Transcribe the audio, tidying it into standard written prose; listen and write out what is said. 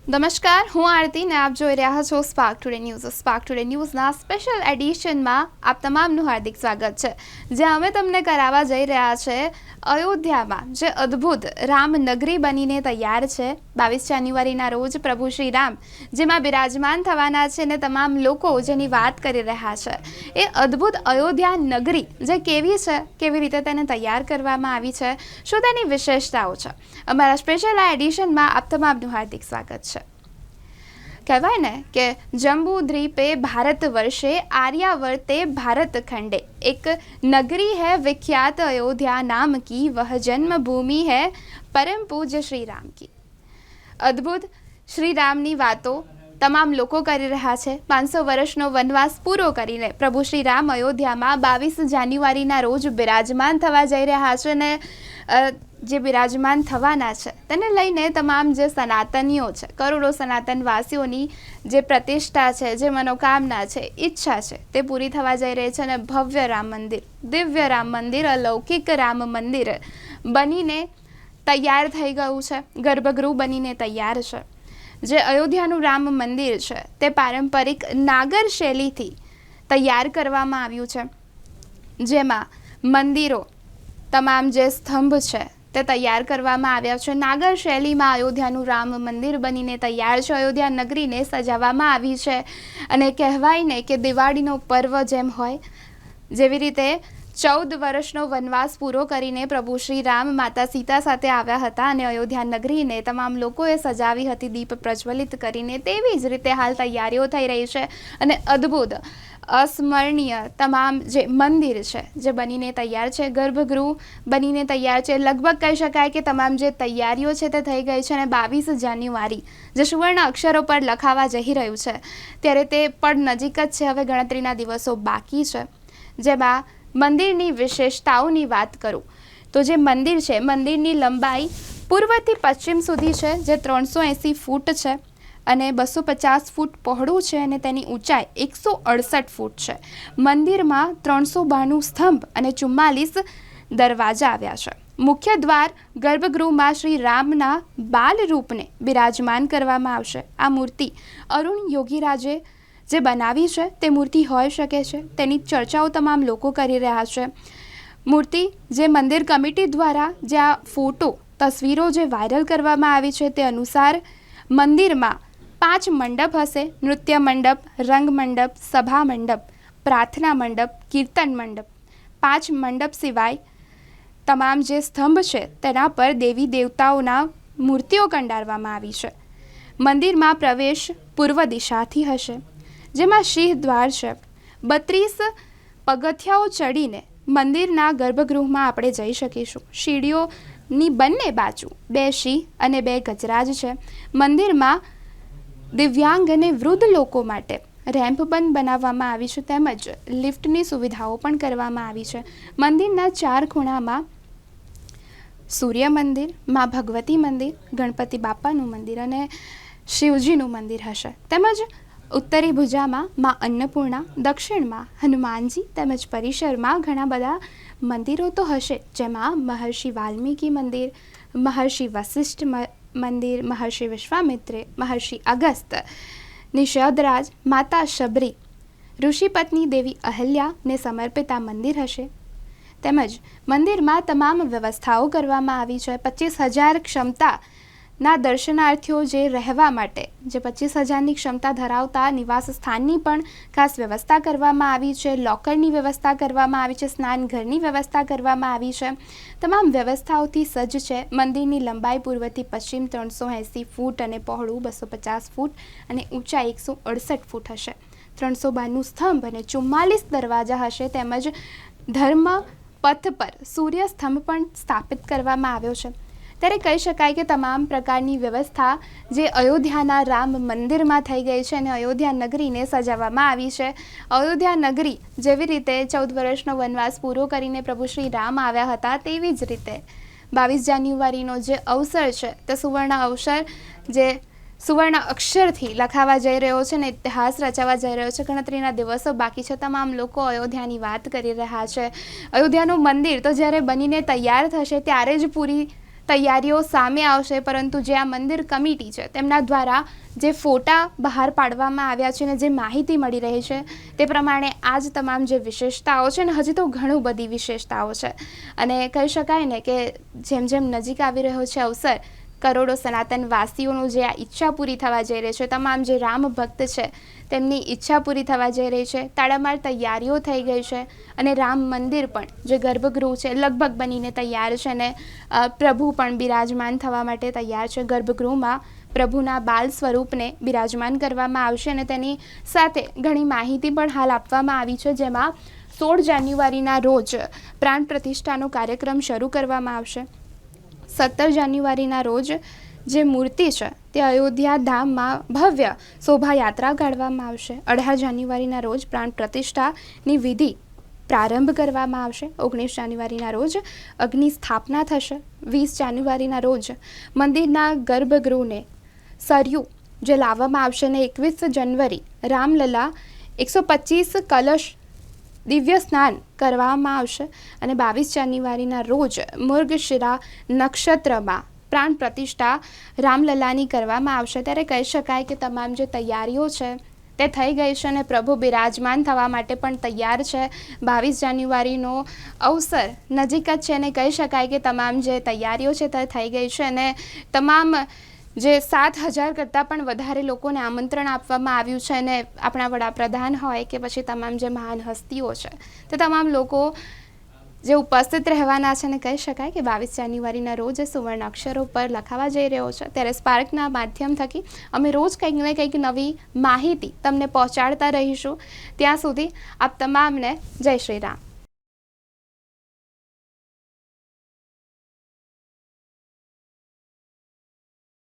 નમસ્કાર, હું આરતી ને આપ જોઈ રહ્યા છો spark today news. Spark today ન્યૂઝના સ્પેશિયલ એડિશનમાં આપ તમામનું હાર્દિક સ્વાગત છે. જ્યાં અમે તમને કરાવવા જઈ રહ્યા છે અયોધ્યામાં જે અદ્ભુત રામનગરી બનીને તૈયાર છે. 22 જાન્યુઆરીના રોજ પ્રભુ શ્રી રામ જેમાં બિરાજમાન થવાના છે ને તમામ લોકો જેની વાત કરી રહ્યા છે એ અદ્ભુત અયોધ્યા નગરી જે કેવી છે, કેવી રીતે તેને તૈયાર કરવામાં આવી છે, શું તેની વિશેષતાઓ છે, અમારા સ્પેશિયલ આ એડિશનમાં આપ તમામનું હાર્દિક સ્વાગત છે. કહેવાય ને કે જંબુ દ્વીપે ભારત વર્ષે आर्यावर्ते भारत खंडे एक नगरी है विख्यात अयोध्या नाम की वह जन्मभूमि है परम पूज्य श्री राम की. અદ્ભુત શ્રી રામની વાતો તમામ લોકો કરી રહ્યા છે. 500 વર્ષનો વનવાસ પૂરો કરીને પ્રભુ શ્રી રામ અયોધ્યામાં 22 જાન્યુઆરીના રોજ બિરાજમાન થવા જઈ રહ્યા છે ને જે બિરાજમાન થવાના છે તેને લઈને તમામ જે સનાતનીઓ છે, કરોડો સનાતનવાસીઓની જે પ્રતિષ્ઠા છે, જે મનોકામના છે, ઈચ્છા છે તે પૂરી થવા જઈ રહી છે. અને ભવ્ય રામ મંદિર, દિવ્ય રામ મંદિર, અલૌકિક રામ મંદિર બનીને તૈયાર થઈ ગયું છે. ગર્ભગૃહ બનીને તૈયાર છે. જે અયોધ્યાનું રામ મંદિર છે તે પારંપરિક નાગર શૈલીથી તૈયાર કરવામાં આવ્યું છે. જેમાં મંદિરો, તમામ જે સ્તંભ છે તે તૈયાર કરવામાં આવ્યા છે. નાગર શૈલીમાં અયોધ્યાનું રામ મંદિર બનીને તૈયાર છે. અયોધ્યા નગરીને સજાવવામાં આવી છે. અને કહેવાય ને કે દિવાળીનો પર્વ જેમ હોય, જેવી રીતે 14 વર્ષનો વનવાસ પૂરો કરીને પ્રભુ શ્રી રામ માતા સીતા સાથે આવ્યા હતા અને અયોધ્યા નગરીને તમામ લોકોએ સજાવી હતી દીપ પ્રજ્વલિત કરીને. તેવી જ રીતે હાલ તૈયારીઓ થઈ રહી છે અને અદ્ભુત અસ્મરણીય તમામ જે મંદિર છે જે બનીને તૈયાર છે, ગર્ભગૃહ બનીને તૈયાર છે. લગભગ કહી શકાય કે તમામ જે તૈયારીઓ છે તે થઈ ગઈ છે અને 22 જાન્યુઆરી જે સુવર્ણ અક્ષરો પર લખાવા જઈ રહ્યું છે ત્યારે તે પણ નજીક જ છે. હવે ગણતરીના દિવસો બાકી છે. જેમાં મંદિરની વિશેષતાઓની વાત કરું તો જે મંદિર છે, મંદિરની લંબાઈ પૂર્વથી પશ્ચિમ સુધી છે જે 380 ફૂટ છે અને 250 ફૂટ પહોળું છે અને તેની ઊંચાઈ 168 ફૂટ છે. મંદિરમાં 392 સ્તંભ અને 44 દરવાજા આવ્યા છે. મુખ્ય દ્વાર ગર્ભગૃહમાં શ્રી રામના બાલ રૂપને બિરાજમાન કરવામાં આવશે. આ મૂર્તિ અરુણ યોગીરાજે જે બનાવી છે તે મૂર્તિ હોઈ શકે છે. તેની ચર્ચાઓ તમામ લોકો કરી રહ્યા છે. મૂર્તિ જે મંદિર કમિટી દ્વારા જે આ ફોટો, તસવીરો જે વાયરલ કરવામાં આવી છે તે અનુસાર મંદિરમાં 5 મંડપ હશે. નૃત્ય મંડપ, રંગ મંડપ, સભા મંડપ, પ્રાર્થના મંડપ, કીર્તન મંડપ. 5 મંડપ સિવાય તમામ જે સ્તંભ છે તેના પર દેવી દેવતાઓના મૂર્તિઓ કંડારવામાં આવી છે. મંદિરમાં પ્રવેશ પૂર્વ દિશાથી હશે, જેમાં સિંહ દ્વાર છે. 32 પગથિયાઓ ચડીને મંદિરના ગર્ભગૃહમાં આપણે જઈ શકીશું. સીડીઓની બંને બાજુ 2 સિંહ અને 2 ગજરાજ છે. મંદિરમાં દિવ્યાંગ અને વૃદ્ધ લોકો માટે રેમ્પ પણ બનાવવામાં આવી છે તેમજ લિફ્ટની સુવિધાઓ પણ કરવામાં આવી છે. મંદિરના 4 ખૂણામાં સૂર્ય મંદિર, મા ભગવતી મંદિર, ગણપતિ બાપાનું મંદિર અને શિવજીનું મંદિર હશે. તેમજ ઉત્તરી ભુજામાં મા અન્નપૂર્ણા, દક્ષિણમાં હનુમાનજી તેમજ પરિસરમાં ઘણા બધા મંદિરો તો હશે, જેમાં મહર્ષિ વાલ્મીકી મંદિર, મહર્ષિ વશિષ્ઠ મંદિર, મહર્ષિ વિશ્વામિત્રે, મહર્ષિ અગસ્ત, નિષાદરાજ, માતા શબરી, ઋષિપત્ની દેવી અહલ્યાને સમર્પિત આ મંદિર હશે. તેમજ મંદિરમાં તમામ વ્યવસ્થાઓ કરવામાં આવી છે. 25,000 ક્ષમતાના દર્શનાર્થીઓ જે રહેવા માટે, જે 25,000ની ક્ષમતા ધરાવતા નિવાસ સ્થાનની પણ ખાસ વ્યવસ્થા કરવામાં આવી છે. લોકરની વ્યવસ્થા કરવામાં આવી છે. સ્નાનઘરની વ્યવસ્થા કરવામાં આવી છે. તમામ વ્યવસ્થાઓથી સજ્જ છે. મંદિરની લંબાઈ પૂર્વથી પશ્ચિમ 380 ફૂટ અને પહોળું 250 ફૂટ અને ઊંચાઈ 168 ફૂટ હશે. 392 સ્તંભ અને 44 દરવાજા હશે. તેમજ ધર્મ પથ પર સૂર્ય સ્તંભ પણ સ્થાપિત કરવામાં આવ્યો છે. ત્યારે કહી શકાય કે તમામ પ્રકારની વ્યવસ્થા જે અયોધ્યાના રામ મંદિરમાં થઈ ગઈ છે અને અયોધ્યા નગરીને સજાવવામાં આવી છે. અયોધ્યા નગરી જેવી રીતે 14 વર્ષનો વનવાસ પૂરો કરીને પ્રભુ શ્રી રામ આવ્યા હતા તેવી જ રીતે 22 જાન્યુઆરીનો જે અવસર છે તે સુવર્ણ અવસર જે સુવર્ણ અક્ષરથી લખાવા જઈ રહ્યો છે ને ઇતિહાસ રચાવા જઈ રહ્યો છે. ગણતરીના દિવસો બાકી છે. તમામ લોકો અયોધ્યાની વાત કરી રહ્યા છે. અયોધ્યાનું મંદિર તો જ્યારે બનીને તૈયાર થશે ત્યારે જ પૂરી તૈયારીઓ સામે આવશે, પરંતુ જે આ મંદિર કમિટી છે તેમના દ્વારા જે ફોટા બહાર પાડવામાં આવ્યા છે અને જે માહિતી મળી રહી છે તે પ્રમાણે આ જ તમામ જે વિશેષતાઓ છે ને હજી તો ઘણું બધી વિશેષતાઓ છે. અને કહી શકાય ને કે જેમ જેમ નજીક આવી રહ્યો છે અવસર, કરોડો સનાતનવાસીઓનું જે આ ઈચ્છા પૂરી થવા જઈ રહી છે, તમામ જે રામ ભક્ત છે તેમની ઈચ્છા પૂરી થવા જઈ રહી છે, તાળામાર તૈયારીઓ થઈ ગઈ છે અને રામ મંદિર પણ જે ગર્ભગૃહ છે લગભગ બનીને તૈયાર છે ને પ્રભુ પણ બિરાજમાન થવા માટે તૈયાર છે. ગર્ભગૃહમાં પ્રભુના બાલ સ્વરૂપને બિરાજમાન કરવામાં આવશે અને તેની સાથે ઘણી માહિતી પણ હાલ આપવામાં આવી છે, જેમાં 16 જાન્યુઆરીના રોજ પ્રાણ પ્રતિષ્ઠાનો કાર્યક્રમ શરૂ કરવામાં આવશે. 17 જાન્યુઆરીના રોજ જે મૂર્તિ છે તે અયોધ્યા ધામમાં ભવ્ય શોભાયાત્રા કાઢવામાં આવશે. 18 જાન્યુઆરીના રોજ પ્રાણ પ્રતિષ્ઠાની વિધિ પ્રારંભ કરવામાં આવશે. 19 જાન્યુઆરીના રોજ અગ્નિ સ્થાપના થશે. 20 જાન્યુઆરીના રોજ મંદિરના ગર્ભગૃહને સરયુ જે લાવવામાં આવશે અને 21 જાન્યુઆરી રામલલા 125 કલશ દિવ્ય સ્નાન કરવામાં આવશે અને 22 જાન્યુઆરીના રોજ મૃગશિરા નક્ષત્રમાં પ્રાણ પ્રતિષ્ઠા રામલલાની કરવામાં આવશે. ત્યારે કહી શકાય કે તમામ જે તૈયારીઓ છે તે થઈ ગઈ છે અને પ્રભુ બિરાજમાન થવા માટે પણ તૈયાર છે. 22 જાન્યુઆરીનો અવસર નજીક જ છે અને કહી શકાય કે તમામ જે તૈયારીઓ છે તે થઈ ગઈ છે અને તમામ જે 7,000 કરતાં પણ વધારે લોકોને આમંત્રણ આપવામાં આવ્યું છે અને આપણા વડાપ્રધાન હોય કે પછી તમામ જે મહાન હસ્તીઓ છે તે તમામ લોકો જે ઉપસ્થિત રહેવાના છે અને કહી શકાય કે 22 જાન્યુઆરીના રોજ સુવર્ણ અક્ષરો પર લખાવા જઈ રહ્યો છે. ત્યારે સ્પાર્કના માધ્યમ થકી અમે રોજ કંઈક ને કંઈક નવી માહિતી તમને પહોંચાડતા રહીશું. ત્યાં સુધી આપ તમામને જય શ્રી રામ.